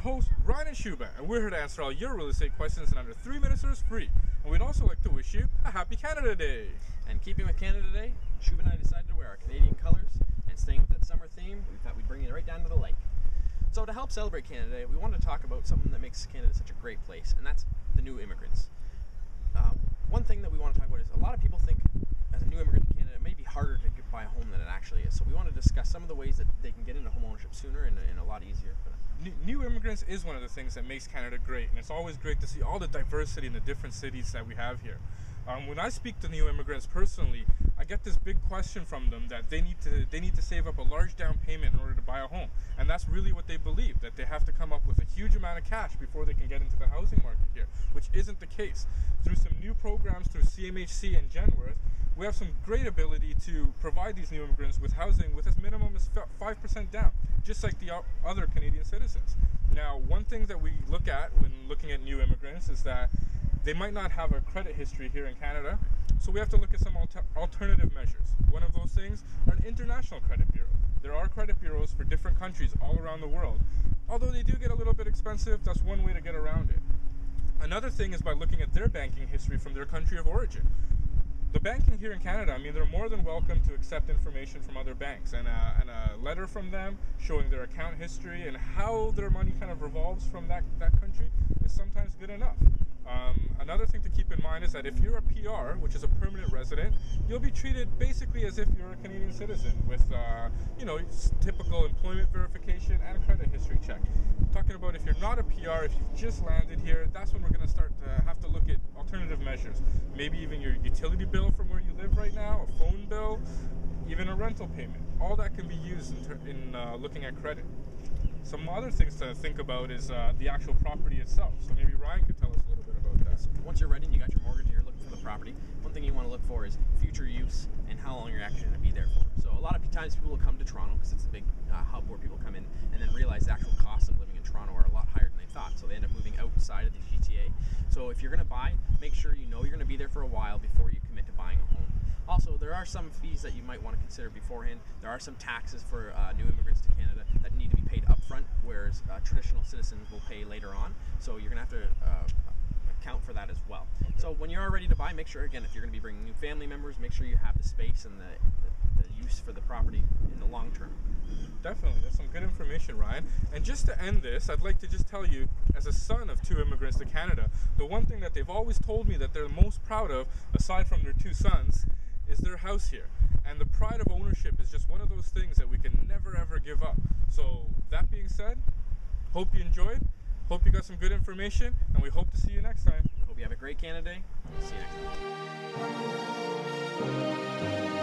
your hosts, Ryan and Shubha, and we're here to answer all your real estate questions in under 3 minutes or it's free. And we'd also like to wish you a happy Canada Day. And keeping with Canada Day, Shubha and I decided to wear our Canadian colors, and staying with that summer theme, we thought we'd bring you right down to the lake. So to help celebrate Canada Day, we wanted to talk about something that makes Canada such a great place, and that's the new immigrants. One thing that we want to talk about is a lot of people think as a new immigrant to Canada, it may be harder to buy a home than it actually is. So we want to discuss some of the ways that they can get into homeownership sooner and a lot easier. New immigrants is one of the things that makes Canada great, and it's always great to see all the diversity in the different cities that we have here. When I speak to new immigrants personally, I get this big question from them that they need to save up a large down payment in order to buy a home, and that's really what they believe, that they have to come up with a huge amount of cash before they can get into the housing market here, which isn't the case. Through some new programs through CMHC and Genworth, we have some great ability to provide these new immigrants with housing with as minimum as 5% down, just like the other Canadian citizens. Now, one thing that we look at when looking at new immigrants is that they might not have a credit history here in Canada, so we have to look at some alternative measures. One of those things are an international credit bureau. There are credit bureaus for different countries all around the world. Although they do get a little bit expensive, that's one way to get around it. Another thing is by looking at their banking history from their country of origin. The banking here in Canada, I mean, they're more than welcome to accept information from other banks, and a letter from them showing their account history and how their money kind of revolves from that country is sometimes good enough. Another thing to keep in mind is that if you're a PR, which is a permanent resident, you'll be treated basically as if you're a Canadian citizen with, typical employment verification and credit history check. Talking about if you're not a PR, if you've just landed here, that's when we're going to start to have to look at alternative measures. Maybe even your utility bill from where you live right now, a phone bill, even a rental payment. All that can be used in looking at credit. Some other things to think about is the actual property itself. So maybe Ryan could tell us a little bit about that. Once you're ready and you got your mortgage and you're looking for the property, one thing you want to look for is future use and how long you're actually going to be there for. So a lot of times people will come to Toronto because it's a big hub where people come in and then realize the actual costs of living in Toronto are a lot higher than they thought. So they end up moving outside of the GTA. So if you're going to buy, make sure you know you're going to be there for a while before you commit to buying a home. Also, there are some fees that you might want to consider beforehand. There are some taxes for new immigrants to Canada that need to be paid upfront, whereas traditional citizens will pay later on. So you're going to have to account for that as well. So when you are ready to buy, make sure, again, if you're going to be bringing new family members, make sure you have the space and the use for the property in the long term. Definitely, that's some good information, Ryan. And just to end this, I'd like to just tell you, as a son of two immigrants to Canada, the one thing that they've always told me that they're most proud of, aside from their two sons, is their house here. And the pride of ownership is just one of those things that we can never ever give up. So that being said, hope you enjoyed, hope you got some good information, and we hope to see you next time. Hope you have a great Canada Day. See you next time.